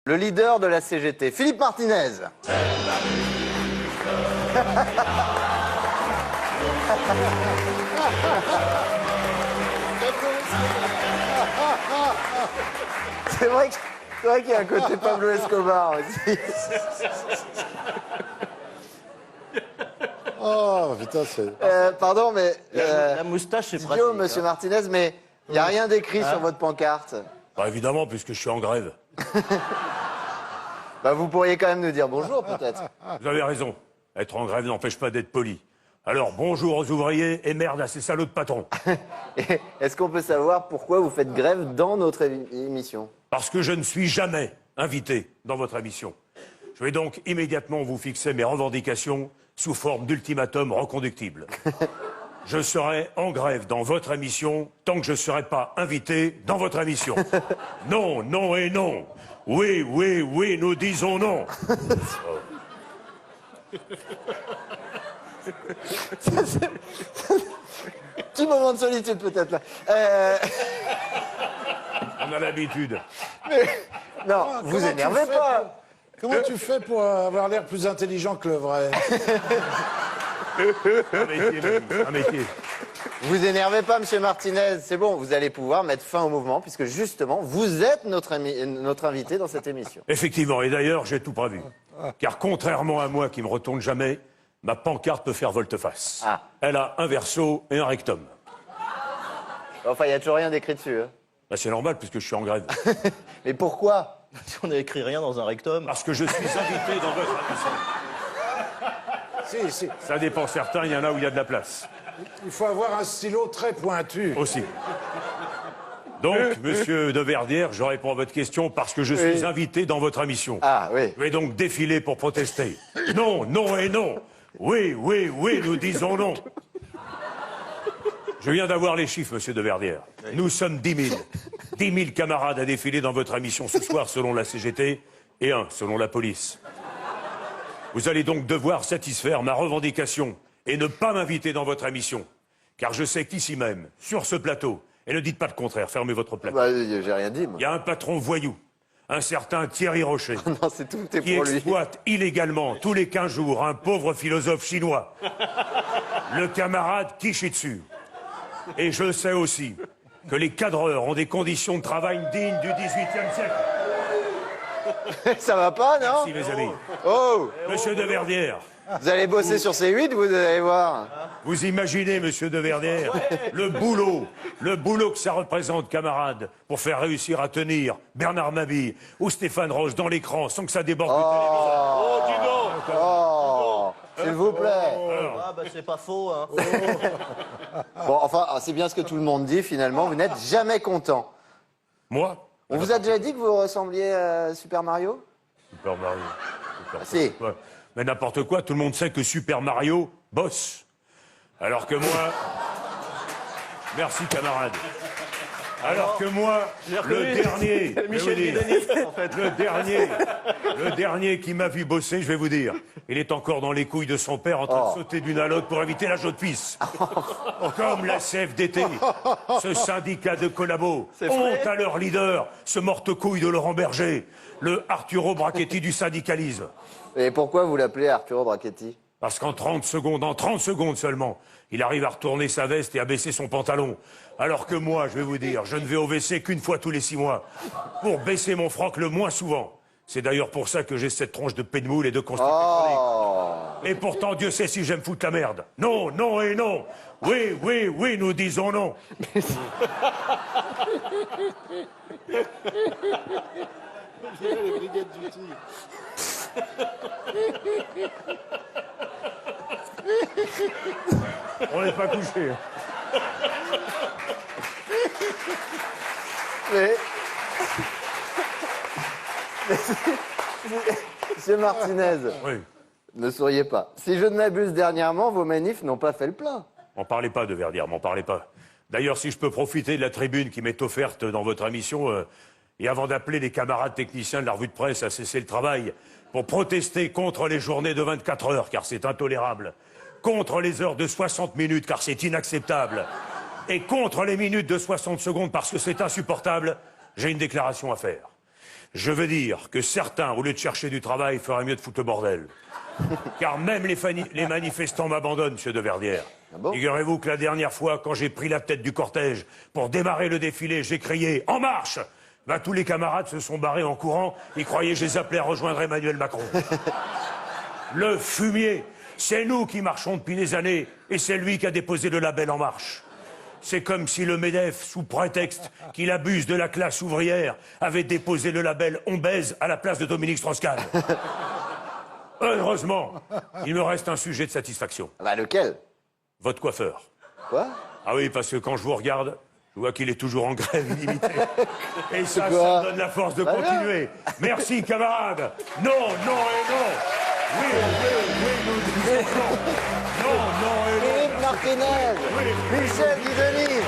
Le leader de la CGT, Philippe Martinez. C'est vrai qu'il y a un côté Pablo Escobar aussi. Oh putain, c'est... Pardon, mais... La moustache, c'est pratique. Guillaume, monsieur Martinez, mais il n'y a rien d'écrit sur votre pancarte. Bah, évidemment, puisque je suis en grève. Bah, vous pourriez quand même nous dire bonjour, peut-être. Vous avez raison. Être en grève n'empêche pas d'être poli. Alors, bonjour aux ouvriers et merde à ces salauds de patrons. Est-ce qu'on peut savoir pourquoi vous faites grève dans notre émission? Parce que je ne suis jamais invité dans votre émission. Je vais donc immédiatement vous fixer mes revendications sous forme d'ultimatum reconductible. Je serai en grève dans votre émission tant que je ne serai pas invité dans votre émission. Non, non et non. Oui, oui, oui, nous disons non. Petit moment de solitude, peut-être, là. On a l'habitude. Non, vous énervez pas. Comment tu fais pour avoir l'air plus intelligent que le vrai? Un métier, mamie, un métier. Vous énervez pas, monsieur Martinez. C'est bon, vous allez pouvoir mettre fin au mouvement, puisque justement, vous êtes notre invité dans cette émission. Effectivement, et d'ailleurs, j'ai tout prévu. Car contrairement à moi qui me retourne jamais, ma pancarte peut faire volte-face. Ah. Elle a un verso et un rectum. Enfin, il n'y a toujours rien d'écrit dessus. Hein. Bah, c'est normal puisque je suis en grève. Mais pourquoi? Si on n'a écrit rien dans un rectum. Parce que je suis invité dans votre émission. Si. Ça dépend certains, il y en a où il y a de la place. Il faut avoir un stylo très pointu. Aussi. Donc, monsieur de Verdière, je réponds à votre question parce que je suis invité dans votre émission. Ah, oui. Je vais donc défiler pour protester. Non, non et non. Oui, oui, oui, nous disons non. Je viens d'avoir les chiffres, monsieur de Verdière. Nous sommes 10 000. 10 000 camarades à défiler dans votre émission ce soir selon la CGT et un selon la police. Vous allez donc devoir satisfaire ma revendication et ne pas m'inviter dans votre émission. Car je sais qu'ici même, sur ce plateau, et ne dites pas le contraire, fermez votre plateau. Bah, j'ai rien dit, moi. Il y a un patron voyou, un certain Thierry Rocher, Non, c'est tout est qui pour lui. exploite illégalement, tous les 15 jours, un pauvre philosophe chinois, le camarade Kishitsu. Et je sais aussi que les cadreurs ont des conditions de travail dignes du XVIIIe siècle. Ça va pas, non? Si, mes amis. Oh! Monsieur de Verdière, Vous allez bosser sur C8, vous allez voir. vous imaginez, monsieur de Verdière, le boulot que ça représente, camarades, pour faire réussir à tenir Bernard Mabille ou Stéphane Roche dans l'écran sans que ça déborde du téléviseur. Oh, dis donc. Oh! S'il vous plaît. Ah, bah c'est pas faux, hein. Bon, enfin, c'est bien ce que tout le monde dit, finalement. Vous n'êtes jamais content. Moi On vous a déjà dit que vous ressembliez à Super Mario? Super Mario. Si. Ouais. Mais n'importe quoi, tout le monde sait que Super Mario bosse. Alors que moi... Merci, camarade. Alors que moi, le dernier... Michel Guédanis, en fait. Le dernier qui m'a vu bosser, je vais vous dire, il est encore dans les couilles de son père en train de sauter d'une à l'autre pour éviter la jaune pisse. Comme la CFDT, ce syndicat de collabos, honte à leur leader, ce morte-couille de Laurent Berger, le Arturo Brachetti du syndicalisme. Et pourquoi vous l'appelez Arturo Brachetti? Parce qu'en 30 secondes seulement, il arrive à retourner sa veste et à baisser son pantalon. Alors que moi, je vais vous dire, je ne vais au WC qu'une fois tous les 6 mois, pour baisser mon froc le moins souvent. C'est d'ailleurs pour ça que j'ai cette tronche de pédmoule et de constipation chronique. Oh! Et pourtant, Dieu sait si j'aime foutre la merde. Non, non et non. Oui, oui, oui, nous disons non. Les brigades du Tigre. On n'est pas couché. Mais... Monsieur Martinez, Oui. ne souriez pas. Si je ne m'abuse, dernièrement, vos manifs n'ont pas fait le plein. M'en parlez pas de Verdière, m'en parlez pas. D'ailleurs, si je peux profiter de la tribune qui m'est offerte dans votre émission, et avant d'appeler les camarades techniciens de la revue de presse à cesser le travail, pour protester contre les journées de 24 heures, car c'est intolérable, contre les heures de 60 minutes, car c'est inacceptable, et contre les minutes de 60 secondes, parce que c'est insupportable, j'ai une déclaration à faire. Je veux dire que certains, au lieu de chercher du travail, feraient mieux de foutre le bordel. Car même les manifestants m'abandonnent, monsieur Deverdière. Ah bon? Figurez-vous que la dernière fois, quand j'ai pris la tête du cortège pour démarrer le défilé, j'ai crié « En marche !» Ben, tous les camarades se sont barrés en courant. Ils croyaient que je les appelais à rejoindre Emmanuel Macron. Le fumier, c'est nous qui marchons depuis des années et c'est lui qui a déposé le label En Marche. C'est comme si le MEDEF, sous prétexte qu'il abuse de la classe ouvrière, avait déposé le label On baise à la place de Dominique Strauss-Kahn. Heureusement, il me reste un sujet de satisfaction. Bah lequel? Votre coiffeur. Quoi? Ah oui, parce que quand je vous regarde, je vois qu'il est toujours en grève illimitée. Et ça quoi? me donne la force de Bah continuer. Merci, camarades. Non, non et non. Oui, nous disons non. Non, non et non. Philippe Martinez, Oui. Michel Guidoni,